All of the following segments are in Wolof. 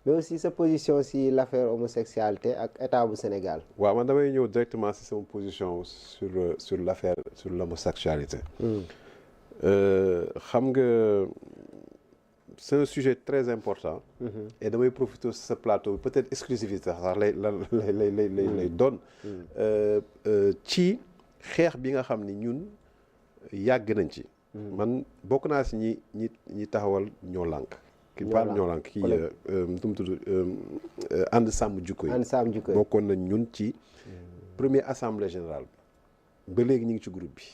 mais aussi sa position si l'affaire homosexualité ak état bu Sénégal. waaw man damay ñëw directement si sama position sur l'affaire sur l'homosexualité. xam nga c'est un sujet très important. Et damay profiter de ce plateau peut-être exclusivité sax lay doon. ci xeex bi nga xam ni ñun yàgg nañ ci. man bokk naa si ñi taxawal ñoo lànk. ki parle ñoo lànk kii mu tudd ànd sàmm jikko yi. ànd sàmm jikko yi bokkoon nañ ñun ci première assemblée générale bi ba léegi ñu ngi ci groupe bi.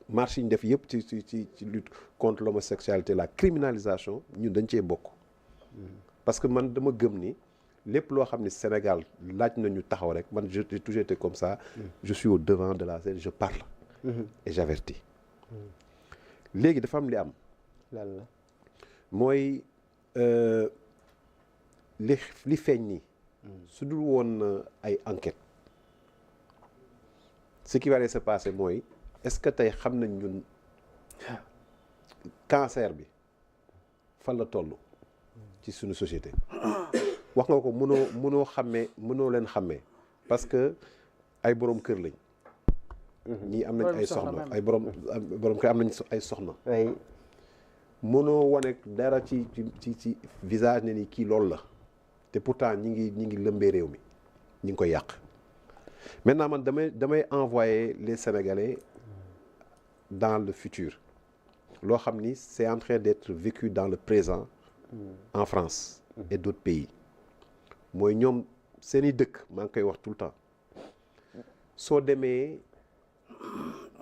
marche yi ñu def yëpp ci lutte contre l'homosexualité la criminalisation ñun dañ cee bokk. parce que man dama gëm ni lépp loo xam ni Sénégal laaj nañu taxaw rek man j'ai toujours été comme ça. Je suis au devant de la scène je parle. Et j'avertis. léegi dafa am li am. lan la mooy li feeñ nii. su dul woon ay enquête ce qui va se passer mooy est-ce que tey xam nañ ñun cancer bi fan la toll ci suñu société. wax nga ko mënoo leen xàmmee parce que ay borom kër lañ. ñii am nañ ay soxna ay borom kër am nañ ay soxna. mënoo wane dara ci visage ne ni kii loolu la te pourtant ñi ngi lëmbee réew mi ñi ngi koy yàq. maintenant man damay envoyer les Sénégalais dans le futur loo xam ni c'est en train d'être vécu dans le présent en France et d'autres pays mooy ñoom seeni dëkk maa ngi koy wax tout le temps soo demee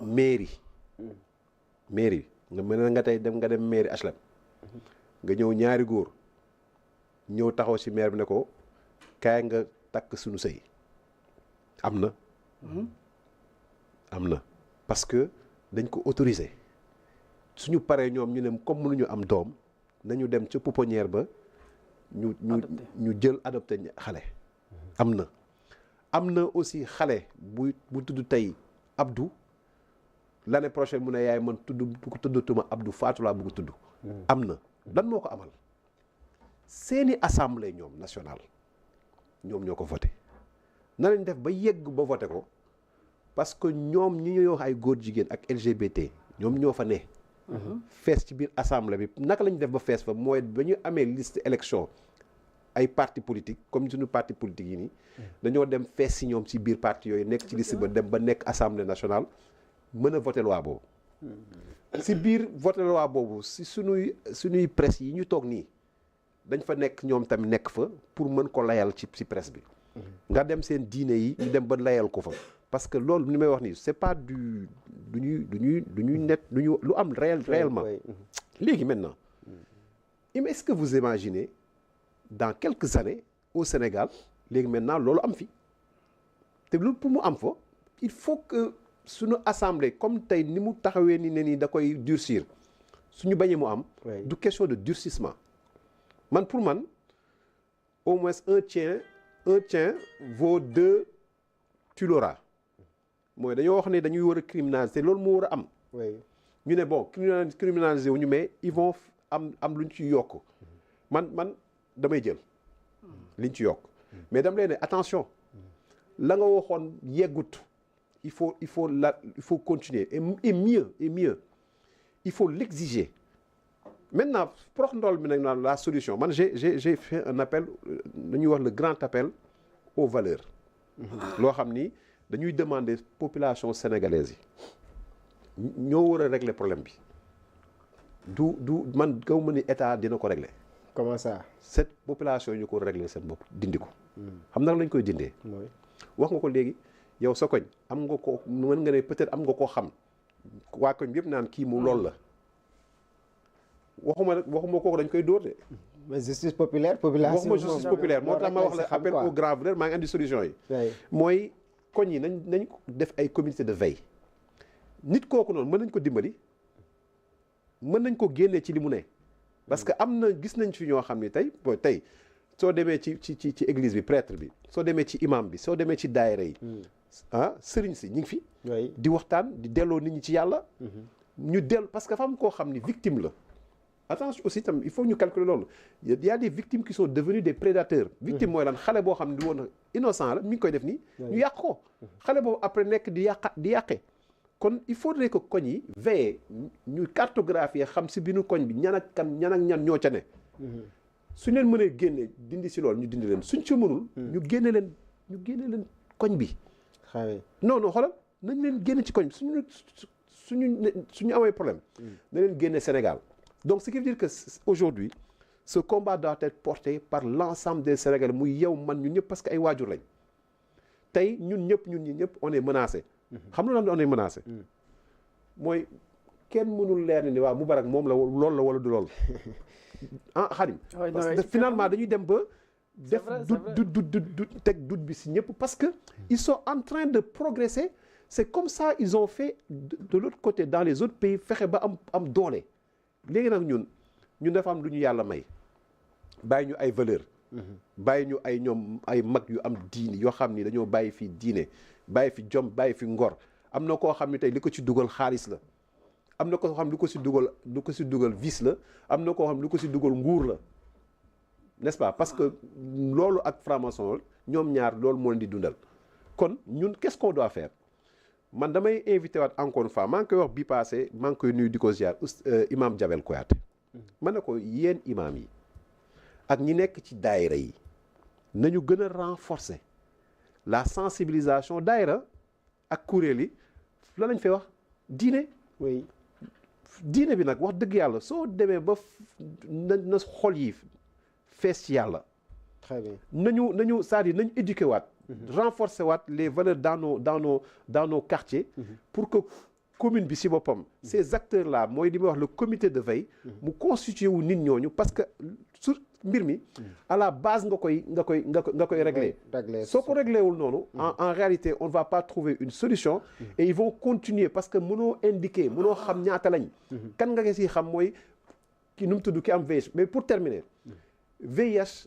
mairie nga mën nga tey dem mairie HLM nga ñëw ñaari góor ñëw taxaw ci maire bi ne ko kaay nga takk suñu sëy am na parce que dañ ko autorisé suñu paree ñoom ñu ne comme mënuñu am doom nañu dem ca pouponnière ba ñu jël adopté xale. am na aussi xale bu tudd tey Abdou l'année prochaine mu ne yaay man tuddatuma Abdou Fatou laa bëgg tudd. am na lan moo ko amal seeni assemblée ñoom nationale ñoom ñoo ko voté na lañ def ba yegg ba voté ko parce que ñoom ñi ñuy wax ay góor jigéen ak LGBT ñoom ñoo fa ne. fees ci biir assemblée bi naka lañ def ba fees fa mooy ba ñu amee liste élection ay parti politique comme suñu parti politique yi nii dañoo dem fees si ñoom ci biir parti yooyu nekk ci liste ba dem ba nekk assemblée nationale mën a voté loi boobu. si biir voté loi boobu si suñuy presse yi ñu toog nii dañ fa nekk ñoom tamit nekk fa pour mën ko layal ci presse bi. nga dem seen diine yi ñu dem ba layal ko fa. parce que loolu li may wax nii c'est pas lu am réellement. léegi maintenant est-ce que vous imaginez dans quelques années au Sénégal léegi maintenant loolu am fi te loolu pour mu am fa il faut que suñu assemblée comme tey ni mu taxawee ni ne nii da koy durcir suñu bañee mu am. du question de durcissement man pour man au moins un tien vaut deux tu l'auras mooy dañoo wax ne dañuy war a criminaliser loolu moo war a am. ñu ne bon criminaliser wu ñu mais ils vont am luñ ci yokk man damay jël liñ ci yokk mais dama leen ne attention la nga waxoon yeggut il faut continuer et mieux il faut l'exiger maintenant prox ndool bi nag naan la solution man j'ai fait un appel dañuy wax le grand appel aux valeurs loo xam ni dañuy demander population sénégalaise yi ñoo war a régler problème bi du man gaw ma ni état dina ko régler. comment ça. cette population ñu ko régler seen bopp dindi ko. xam na lañ koy dindee. wax nga ko léegi yow sa koñ am nga ko mën nga ne peut-être am nga koo xam waa koñ bi yëpp naan kii mu loolu la waxuma kooku dañ koy dóor de. mais justice populaire population. waxuma justice populaire moo tax ma wax la appel au grand frère maa ngi andi solution yi. mooy koñ yi nañ def ay comité de veille. nit kooku noonu mën nañ ko dimbali mën nañ ko génnee ci li mu ne parce que am na gis nañ fi ñoo xam ne tey soo demee ci église bi prêtre bi soo demee ci imam bi soo demee ci daayira yi sëriñ si ñu ngi fi di waxtaan di delloo nit ñi ci yàlla ñu dellu parce que dafa am koo xam ni victime la attention aussi tam il faut ñu calculer loolu il y a des victimes qui sont devenues des prédateurs victime mooy lan xale boo xam ne du woon innocent la mi ngi koy def nii ñu yàq ko xale boobu après nekk di yàqe kon il faudrait que koñ yi veiller ñu cartographier xam si biir koñ bi ñan ak ñan ñoo ca ne suñ leen mënee génne dindi si loolu ñu dindi leen suñ ci mënul ñu génne leen koñ bi non xoolal nañ leen génne ci koñ bi suñu amee problème na leen génne Sénégal donc ce qui veut dire que aujourd'hui ce combat doit être porté par l'ensemble des Sénégalais muy yow man ñun ñëpp parce que ay waajur lañ tey ñun ñi ñëpp on est menacé xam nga on est menacé mooy kenn mënul leer ni waaw Moubarak moom la loolu la wala du loolu Khadim parce que finalement dañuy dem ba def du teg doute bi si ñëpp parce que ils sont en train de progresser c'est comme ça ils ont fait de l'autre côté dans les autres pays fexe ba am doole léegi nag ñun dafa am lu ñu yàlla may bàyyi ñu ay valeurs bàyyi ñu ay mag yu am diini yoo xam ni dañoo bàyyi fi diine bàyyi fi jom bàyyi fi ngor am na koo xam ne tey li ko ci dugal xaalis la am na koo xam lu ko si dugal vice la am na koo xam lu ko si dugal nguur la n'est-ce pas parce que loolu ak franc-maçon ñoom ñaar loolu moo leen di dundal kon ñun qu'est-ce qu'on doit faire man damay invité waat encore une fois maa ngi koy wax bi passé maa ngi koy nuyu di ko ziar imam Jabel Kouyaté man ne ko yéen imam yi ak ñi nekk ci daayira yi nañu gën a renforcer la sensibilisation daayira ak kuréel yi la lañ fay wax diine oui diine bi nag wax dëgg yàlla soo demee ba na xol yi fees ci yàlla très bien nañu c'est-à-dire nañu éduquer waat renforcer waat les valeurs dans nos quartiers pour que commune bi si boppam ces acteurs là mooy li may wax le comité de veille mu constitué wu nit ñooñu parce que sur mbir mi à la base nga koy régler soo ko réglé wul noonu en réalité on ne va pas trouver une solution et ils vont continuer parce que mënoo indiquer mënoo xam ñaata lañ kan nga ko si xam mooy ki nu mu tudd ki am VIH mais pour terminer VIH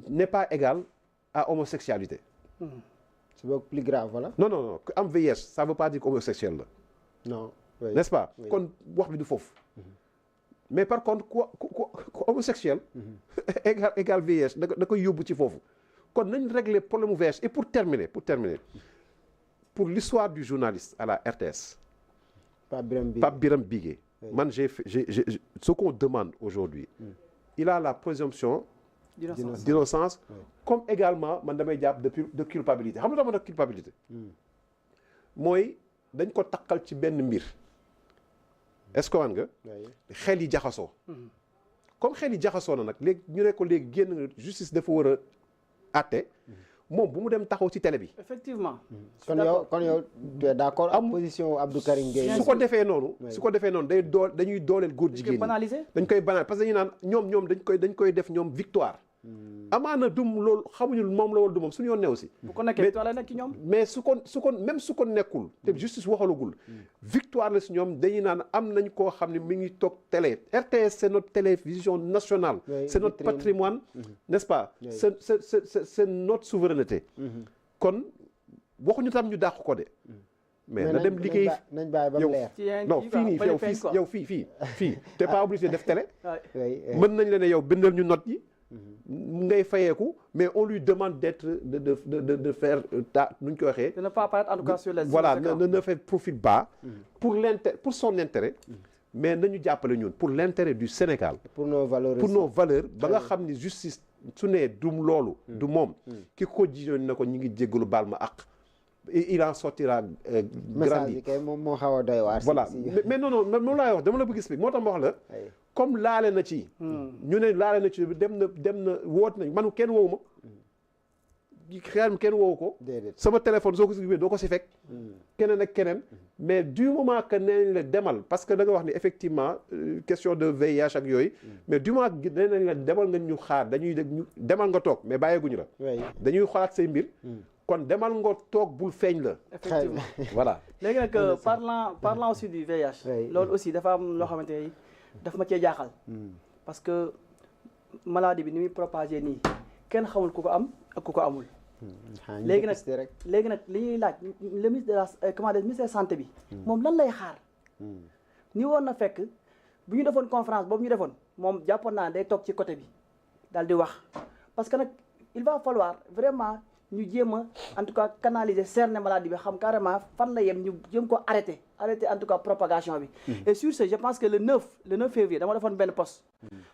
n'est pas égal à homosexualité. C'est beaucoup plus grave, voilà. Non. Am VIH, ça ne veut pas dire homosexuel. Non. Oui. N'est-ce pas? Oui. Kon wax bi du foofu. Mais par contre ku homosexuel égal VIH da koy yóbbu ci foofu. Kon nañ régler problème mu VIH et pour terminer pour l'histoire du journaliste à la RTS. Pape Biram Bigué. Oui. Man j'ai ce qu'on demande aujourd'hui. Il a la présomption d'innocence comme également man damay jàpp de culpabilité xam nga dama nag culpabilité mooy dañ ko takkal ci benn mbir est-ce que wan nga xel yi jaxasoo comme xel yi jaxasoo na nag léegi ñu ne ko léegi génn justice dafa war a àtte moom bu mu dem taxaw ci télé bi effectivement kon yow tu es d'accord ak position Abdou Karim Gueye su ko defee noonu dañuy dooleel góor jigéen ñi dañ koy banal parce que dañuy naan ñoom dañ koy def ñoom victoire amaana dum loolu xamuñu moom la wala du moom suñu yoon new si bu ko nekkee victoire la nekk ci ñoom mais su ko nekkul te justice waxalagul victoire la si ñoom dañuy naan am nañ koo xam ne mi ngi toog télé RTS c'est notre télévision nationale c'est notre patrimoine n'est-ce pas c'est notre souveraineté kon waxuñu tam ñu dàq ko de mais na dem liggéey nañ bàyyi ba mu leer non fii nii yow fii t'es pas obligé def télé mën nañ la ne yow bindal ñu note yi ngay fayeeku mais on lui demande d'être de faire nu ñu ko waxee de ne pas apparaître en tout cas sur les voilà ne fait profil bas pour son intérêt mais nañu jàppale ñun pour l'intérêt du Sénégal pour nos valeurs ba nga xam ni justice su nee dum loolu du moom ki ko jiñoon na ko ñi ngi jéggalu baal ma ak il en sortira grandi moom moo xaw a doy waar voilà mais non moom laay wax dama la bëgg expliquer moo tax ma wax la comme laale na ci ñu ne laale na ci dem na woot nañ man kenn woowu ma xel kenn woowu ko sama téléphone soo ko si doo ko si fekk keneen ak keneen mais du moment que nee nañ la demal parce que da nga wax ni effectivement question de VIH ak yooyu mais du moment que nee nañ la demal nga ñu xaar demal nga toog mais bàyyeeguñu la dañuy xoolaat say mbir kon demal nga toog bul feeñ la effectivement voilà léegi nag parlant aussi du VIH loolu aussi dafa am loo xamante ni daf ma cee jaaxal parce que maladie bi ni muy propagé nii kenn xamul ku ko am ak ku ko amul léegi nag li ñuy laaj le ministre de la ministère santé bi moom lan lay xaar ni woon na fekk bu ñu defoon conférence boobu ñu defoon moom jàppoon naa day toog ci côté bi daal di wax parce que nag il va falloir vraiment ñu jéem a en tout cas canaliser cerner maladie bi xam carrément fan la yem ñu jéem ko arrêter en tout cas propagation bi. Et sur ce je pense que le 9 février dama defoon benn post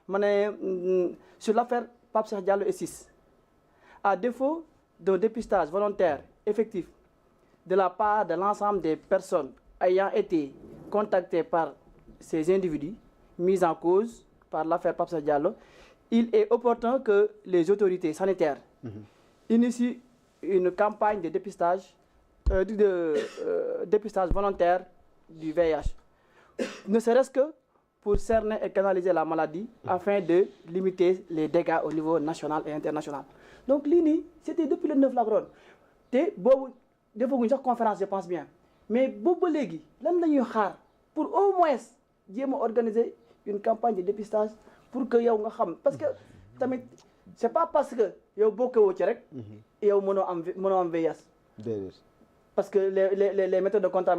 ma ne sur l'affaire Pape Cheikh Diallo et 6 à défaut d'un dépistage volontaire effectif de la part de l'ensemble des personnes ayant été contactées par ces individus mis en cause par l'affaire Pape Cheikh Diallo, il est opportun que les autorités sanitaires initient une campagne de dépistage dépistage volontaire du VIH, ne serait-ce que pour cerner et canaliser la maladie afin de limiter les dégâts au niveau national et international. Donc lii nii c'était depuis le 9 la ko doon te boobu defaguñ sax conférence je pense bien mais boobu ba léegi lan la ñuy xaar pour au moins jéem a organiser une campagne de dépistage pour que yow nga xam parce que tamit c'est pas parce que yow bokkewoo ci rek yow mënoo am VIH parce que les méthodes de contamination